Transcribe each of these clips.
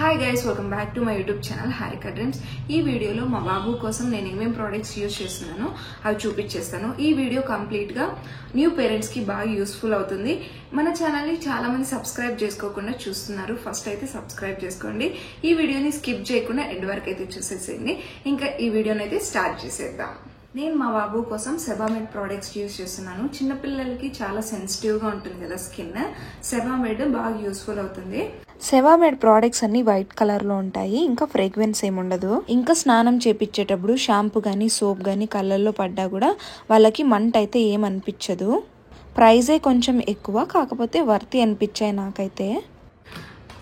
Hi guys, welcome back to my YouTube channel Harika dreams. ఈ వీడియోలో మా బాబు కోసం నేను ఏమేమి ప్రోడక్ట్స్ యూజ్ చేస్తున్నానో అవి చూపించేస్తాను. ఈ వీడియో కంప్లీట్గా న్యూ పేరెంట్స్కి బాగా యూస్ఫుల్ అవుతుంది. మన ఛానల్ని చాలా మంది సబ్స్క్రైబ్ చేసుకోకుండా చూస్తున్నారు. ఫస్ట్ అయితే సబ్స్క్రైబ్ చేసుకోండి. ఈ వీడియోని స్కిప్ చేయకుండా ఎండ్ వరకు అయితే చూసేసేయండి. ఇంకా ఈ వీడియోని అయితే స్టార్ట్ చేసేద్దాం. నేను మా బాబు కోసం సెబామెడ్ ప్రోడక్ట్స్ యూజ్ చేస్తున్నాను. చిన్నపిల్లలకి చాలా సెన్సిటివ్గా ఉంటుంది కదా స్కిన్. సెబామెడ్ బాగా యూస్ఫుల్ అవుతుంది. సెబామెడ్ ప్రోడక్ట్స్ అన్ని వైట్ కలర్ లో ఉంటాయి. ఇంకా ఫ్రేగ్రెన్స్ ఏముండదు. ఇంకా స్నానం చేపించేటప్పుడు షాంపూ గానీ సోప్ గానీ కళ్ళల్లో పడ్డా కూడా వాళ్ళకి మంట అయితే ఏమనిపించదు. ప్రైజే కొంచెం ఎక్కువ, కాకపోతే వర్తి అనిపించాయి నాకైతే.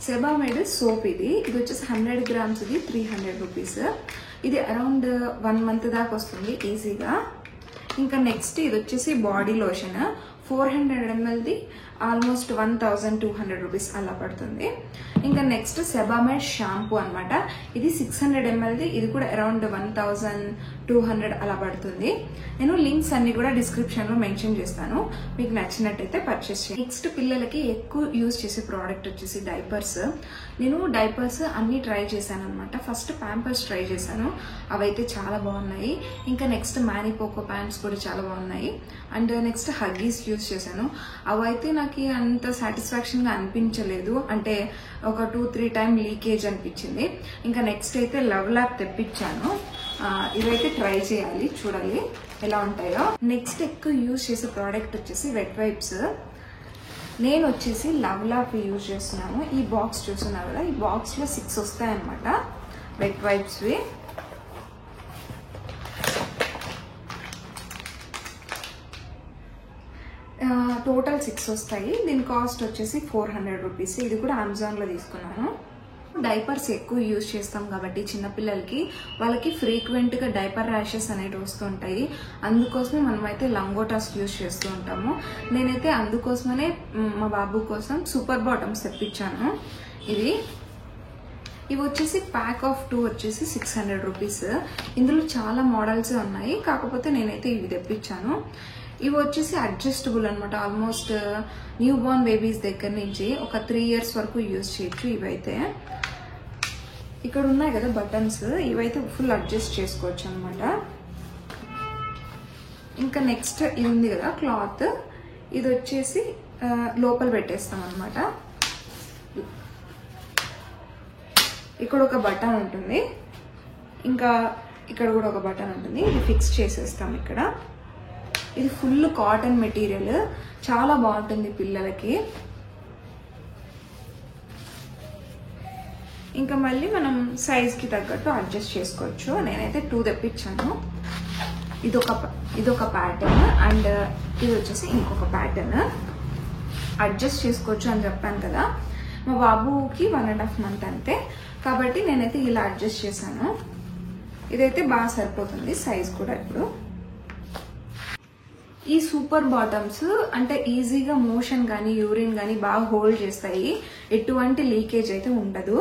సెబామెడ్ సోప్ ఇది వచ్చేసి 100 grams, ఇది 300 rupees. ఇది అరౌండ్ 1 month దాకా వస్తుంది ఈజీగా. ఇంకా నెక్స్ట్ ఇది వచ్చేసి బాడీ లోషన్ 400 mlది ఆల్మోస్ట్ 1200 rupees అలా పడుతుంది. ఇంకా నెక్స్ట్ సెబామెడ్ షాంపూ అనమాట. ఇది 600 mlది, ఇది కూడా అరౌండ్ 1200 అలా పడుతుంది. నేను లింక్స్ అన్ని కూడా డిస్క్రిప్షన్ లో మెన్షన్ చేస్తాను, మీకు నచ్చినట్టయితే పర్చేస్ చేయండి. నెక్స్ట్ పిల్లలకి ఎక్కువ యూజ్ చేసే ప్రోడక్ట్ వచ్చేసి డైపర్స్. నేను డైపర్స్ అన్ని ట్రై చేశాను అనమాట. ఫస్ట్ ప్యాంపర్స్ ట్రై చేశాను, అవైతే చాలా బాగున్నాయి. ఇంకా నెక్స్ట్ మ్యానిపోకో ప్యాంట్స్ కూడా చాలా బాగున్నాయి. అండ్ నెక్స్ట్ హగ్గీస్ యూజ్ చేశాను, అవైతే నాకు అంత సాటిస్ఫాక్షన్ గా అనిపించలేదు. అంటే ఒక 2-3 టైం లీకేజ్ అనిపించింది. ఇంకా నెక్స్ట్ అయితే లవ్ ల్యాబ్ తెప్పించాను. ఇవైతే ట్రై చేయాలి, చూడాలి ఎలా ఉంటాయో. నెక్స్ట్ ఎక్కువ యూజ్ చేసే ప్రోడక్ట్ వచ్చేసి వెట్ వైప్స్. నేను వచ్చేసి లవ్ ల్యాబ్ యూజ్ చేస్తున్నాను. ఈ బాక్స్ చూస్తున్నారు కదా, ఈ బాక్స్ లో 6 వస్తాయన్నమాట వెట్ వైప్స్వి. టోటల్ 6 వస్తాయి. దీని కాస్ట్ వచ్చేసి 400 rupees. ఇది కూడా అమెజాన్ లో తీసుకున్నాను. డైపర్స్ ఎక్కువ యూజ్ చేస్తాం కాబట్టి చిన్నపిల్లలకి వాళ్ళకి ఫ్రీక్వెంట్ గా డైపర్ ర్యాషెస్ అనేవి వస్తుంటాయి. అందుకోసమే మనమైతే లంగోటాస్ యూజ్ చేస్తూ ఉంటాము. నేనైతే అందుకోసమనే మా బాబు కోసం సూపర్ బాటమ్స్ తెప్పించాను. ఇవి వచ్చేసి ప్యాక్ ఆఫ్ 2 వచ్చేసి 600 rupees. ఇందులో చాలా మోడల్స్ ఉన్నాయి, కాకపోతే నేనైతే ఇవి తెప్పించాను. ఇవి వచ్చేసి అడ్జస్టబుల్ అనమాట. ఆల్మోస్ట్ న్యూ బోర్న్ బేబీస్ దగ్గర నుంచి ఒక 3 years వరకు యూజ్ చేయొచ్చు. ఇవైతే ఇక్కడ ఉన్నాయి కదా బటన్స్, ఇవైతే ఫుల్ అడ్జస్ట్ చేసుకోవచ్చు అనమాట. ఇంకా నెక్స్ట్ ఇది ఉంది కదా క్లాత్, ఇది వచ్చేసి లోపల పెట్టేస్తాం అనమాట. ఇక్కడ ఒక బటన్ ఉంటుంది, ఇంకా ఇక్కడ కూడా ఒక బటన్ ఉంటుంది. ఇది ఫిక్స్ చేసేస్తాం ఇక్కడ. ఇది ఫుల్ కాటన్ మెటీరియల్, చాలా బాగుంటుంది పిల్లలకి. ఇంకా మళ్ళీ మనం సైజ్ కి తగ్గట్టు అడ్జస్ట్ చేసుకోవచ్చు. నేనైతే 2 తెప్పించాను. ఇదొక ప్యాటర్న్ అండ్ ఇది వచ్చేసి ఇంకొక ప్యాటర్న్. అడ్జస్ట్ చేసుకోవచ్చు అని చెప్పాను కదా. మా బాబుకి 1.5 month అంతే, కాబట్టి నేనైతే ఇలా అడ్జస్ట్ చేశాను. ఇదైతే బాగా సరిపోతుంది సైజ్ కూడా. ఇప్పుడు ఈ సూపర్ బాటమ్స్ అంటే ఈజీగా మోషన్ కానీ యూరిన్ కానీ బాగా హోల్డ్ చేస్తాయి, ఎటువంటి లీకేజ్ అయితే ఉండదు.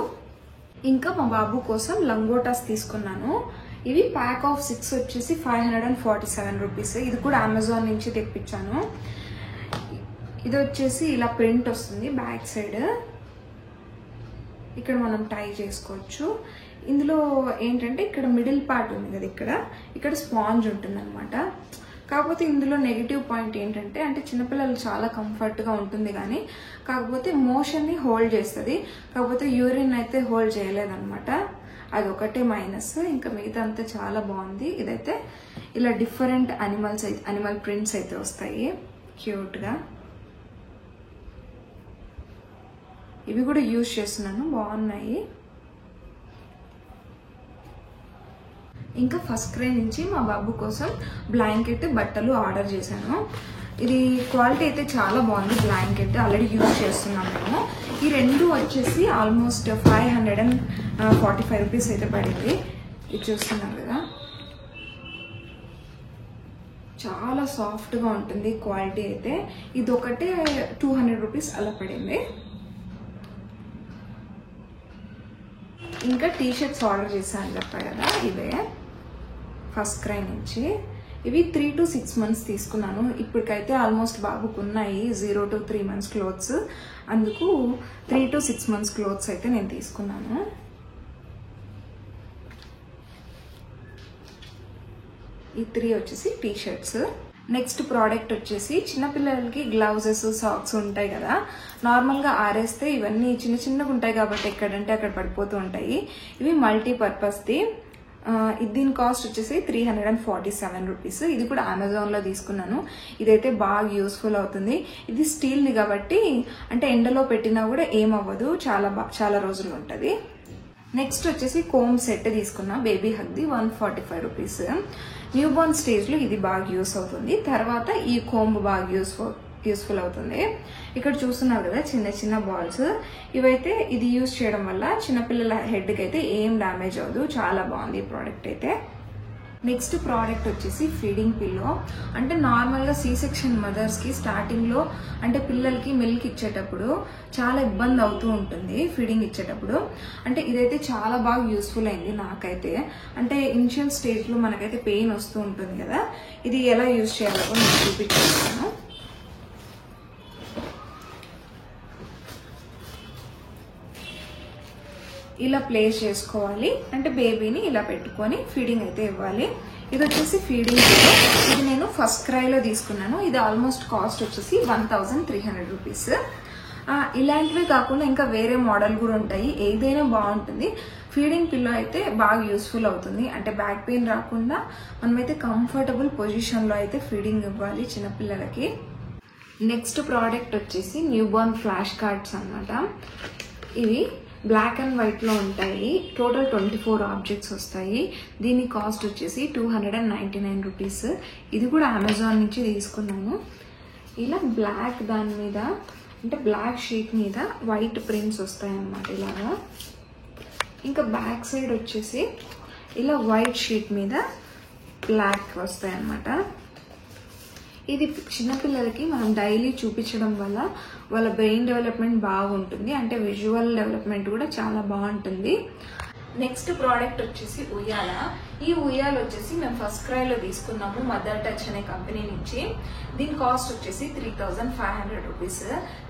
ఇంకా మా బాబు కోసం లంగోటాస్ తీసుకున్నాను. ఇవి ప్యాక్ ఆఫ్ 6 వచ్చేసి 547 rupees. ఇది కూడా అమెజాన్ నుంచి తెప్పించాను. ఇది వచ్చేసి ఇలా ప్రింట్ వస్తుంది బ్యాక్ సైడ్. ఇక్కడ మనం టై చేసుకోవచ్చు. ఇందులో ఏంటంటే ఇక్కడ మిడిల్ పార్ట్ ఉంది కదా, ఇక్కడ స్పాంజ్ ఉంటుంది అనమాట. కాకపోతే ఇందులో నెగిటివ్ పాయింట్ ఏంటంటే, అంటే చిన్నపిల్లలు చాలా కంఫర్ట్గా ఉంటుంది కానీ కాకపోతే మోషన్ని హోల్డ్ చేస్తుంది, కాకపోతే యూరిన్ అయితే హోల్డ్ చేయలేదన్నమాట. అదొకటే మైనస్. ఇంకా మిగతా అంతా చాలా బాగుంది. ఇదైతే ఇలా డిఫరెంట్ అనిమల్ ప్రింట్స్ అయితే వస్తాయి క్యూట్గా. ఇవి కూడా యూజ్ చేస్తున్నాను, బాగున్నాయి. ఇంకా ఫస్ట్ క్రై నుంచి మా బాబు కోసం బ్లాంకెట్ బట్టలు ఆర్డర్ చేశాను. ఇది క్వాలిటీ అయితే చాలా బాగుంది. బ్లాంకెట్ ఆల్రెడీ యూజ్ చేస్తున్నాం మేము. ఈ రెండు వచ్చేసి ఆల్మోస్ట్ 545 rupees అయితే పడింది. ఇది చూస్తున్నాం కదా, చాలా సాఫ్ట్గా ఉంటుంది క్వాలిటీ అయితే. ఇది ఒకటే 200 rupees అలా పడింది. ఇంకా టీ షర్ట్స్ ఆర్డర్ చేశాను చెప్పా కదా, ఇవే ఫస్ట్ క్రై నుంచి. ఇవి 3 to 6 months తీసుకున్నాను. ఇప్పటికైతే ఆల్మోస్ట్ బాబుకు ఉన్నాయి 0 to 3 months క్లోత్స్. అందుకు 3 to 6 months క్లోత్స్ అయితే నేను తీసుకున్నాను. ఈ 3 వచ్చేసి టీ షర్ట్స్. నెక్స్ట్ ప్రోడక్ట్ వచ్చేసి చిన్నపిల్లలకి గ్లౌజెస్, సాక్స్ ఉంటాయి కదా, నార్మల్గా ఆరేస్తే ఇవన్నీ చిన్న చిన్నగా ఉంటాయి కాబట్టి ఎక్కడంటే అక్కడ పడిపోతూ ఉంటాయి. ఇవి మల్టీపర్పస్ది. దీని కాస్ట్ వచ్చేసి 347 రూపీస్. ఇది కూడా అమెజాన్లో తీసుకున్నాను. ఇదైతే బాగా యూస్ఫుల్ అవుతుంది. ఇది స్టీల్ది కాబట్టి అంటే ఎండలో పెట్టినా కూడా ఏమవ్వదు, చాలా రోజులు ఉంటుంది. నెక్స్ట్ వచ్చేసి కోమ్ సెట్ తీసుకున్నా, బేబీ హగ్ది 145 రూపీస్. న్యూ బోర్న్ స్టేజ్లో ఇది బాగా యూస్ అవుతుంది. తర్వాత ఈ కోంబ్ బాగా యూస్ఫుల్ అవుతుంది. ఇక్కడ చూస్తున్నారు కదా చిన్న చిన్న బాల్స్, ఇవైతే ఇది యూస్ చేయడం వల్ల చిన్నపిల్లల హెడ్కి అయితే ఏం డ్యామేజ్ అవ్వదు. చాలా బాగుంది ఈ ప్రోడక్ట్ అయితే. నెక్స్ట్ ప్రోడక్ట్ వచ్చేసి ఫీడింగ్ పిల్లో. అంటే నార్మల్గా C-సెక్షన్ మదర్స్కి స్టార్టింగ్లో అంటే పిల్లలకి మిల్క్ ఇచ్చేటప్పుడు చాలా ఇబ్బంది అవుతూ ఉంటుంది ఫీడింగ్ ఇచ్చేటప్పుడు. అంటే ఇదైతే చాలా బాగా యూస్ఫుల్ అయింది నాకైతే. అంటే ఇనిషియల్ స్టేజ్లో మనకైతే పెయిన్ వస్తూ ఉంటుంది కదా, ఇది ఎలా యూజ్ చేయాలో నేను చూపించాను. ఇలా ప్లేస్ చేసుకోవాలి. అంటే బేబీని ఇలా పెట్టుకొని ఫీడింగ్ అయితే ఇవ్వాలి. ఇది వచ్చేసి ఫీడింగ్. ఇది నేను ఫస్ట్ క్రైలో తీసుకున్నాను. ఇది ఆల్మోస్ట్ కాస్ట్ వచ్చేసి 1300 రూపీస్. ఇలాంటివే కాకుండా ఇంకా వేరే మోడల్ కూడా ఉంటాయి, ఏదైనా బాగుంటుంది. ఫీడింగ్ పిల్లో అయితే బాగా యూస్ఫుల్ అవుతుంది. అంటే బ్యాక్ పెయిన్ రాకుండా మనమైతే కంఫర్టబుల్ పొజిషన్లో అయితే ఫీడింగ్ ఇవ్వాలి చిన్నపిల్లలకి. నెక్స్ట్ ప్రోడక్ట్ వచ్చేసి న్యూ బోర్న్ ఫ్లాష్ కార్డ్స్ అన్నమాట. ఇవి బ్లాక్ అండ్ వైట్లో ఉంటాయి. టోటల్ 24 ఆబ్జెక్ట్స్ వస్తాయి. దీని కాస్ట్ వచ్చేసి 299 రూపీస్. ఇది కూడా అమెజాన్ నుంచి తీసుకున్నాను. ఇలా బ్లాక్ దాని మీద అంటే బ్లాక్ షీట్ మీద వైట్ ప్రింట్స్ వస్తాయి అన్నమాట ఇలాగా. ఇంకా బ్యాక్ సైడ్ వచ్చేసి ఇలా వైట్ షీట్ మీద బ్లాక్ వస్తాయి అన్నమాట. ఇది చిన్నపిల్లలకి మనం డైలీ చూపించడం వల్ల వాళ్ళ బ్రెయిన్ డెవలప్మెంట్ బాగుంటుంది. అంటే విజువల్ డెవలప్మెంట్ కూడా చాలా బాగుంటుంది. నెక్స్ట్ ప్రోడక్ట్ వచ్చేసి ఉయ్యాల. ఈ ఉయ్యాల వచ్చేసి మేము ఫస్ట్ క్రైలో తీసుకున్నాము, మదర్ టచ్ అనే కంపెనీ నుంచి. దీని కాస్ట్ వచ్చేసి 3500 రూపీస్.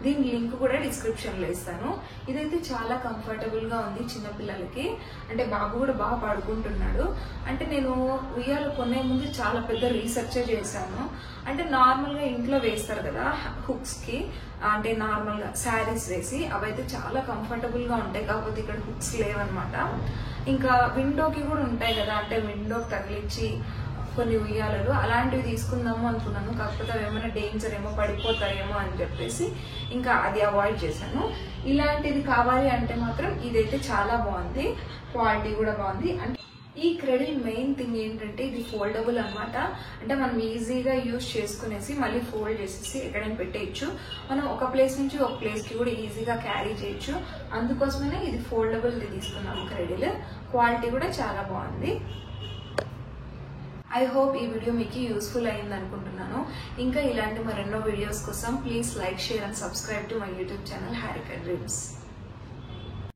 దీని లింక్ కూడా డిస్క్రిప్షన్లో ఇస్తాను. ఇదైతే చాలా కంఫర్టబుల్గా ఉంది చిన్నపిల్లలకి. అంటే బాబు కూడా బాగా పడుకుంటున్నాడు. అంటే నేను ఉయ్యాల కొనే ముందు చాలా పెద్ద రీసెర్చ్ చేశాను. అంటే నార్మల్గా ఇంట్లో వేస్తారు కదా హుక్స్కి, అంటే నార్మల్గా శారీస్ వేసి, అవైతే చాలా కంఫర్టబుల్గా ఉంటాయి. కాకపోతే ఇక్కడ హుక్స్ లేవన్నమాట. ఇంకా విండోకి కూడా ఉంటాయి కదా, అంటే విండోకి తగిలించి కొన్ని ఉయ్యాలలు అలాంటివి తీసుకుందాము అనుకున్నాను. కాకపోతే అవి ఏమైనా డేంజర్ ఏమో, పడిపోతాయేమో అని చెప్పేసి ఇంకా అది అవాయిడ్ చేశాను. ఇలాంటిది కావాలి అంటే మాత్రం ఇదైతే చాలా బాగుంది, క్వాలిటీ కూడా బాగుంది. అంటే ఈ క్రెడిల్ మెయిన్ థింగ్ ఏంటంటే ఇది ఫోల్డబుల్ అన్నమాట. అంటే మనం ఈజీగా యూజ్ చేసుకునేసి మళ్ళీ ఫోల్డ్ చేసేసి ఎక్కడైనా పెట్టేయచ్చు. మనం ఒక ప్లేస్ నుంచి ఒక ప్లేస్కి కూడా ఈజీగా క్యారీ చేయొచ్చు. అందుకోసమే ఇది ఫోల్డబుల్ తీసుకున్నాము క్రెడిల్. క్వాలిటీ కూడా చాలా బాగుంది. ఐ హోప్ ఈ వీడియో మీకు యూస్ఫుల్ అయింది అనుకుంటున్నాను. ఇంకా ఇలాంటి మరెన్నో వీడియోస్ కోసం please like, share and subscribe to my YouTube channel Harika dreams.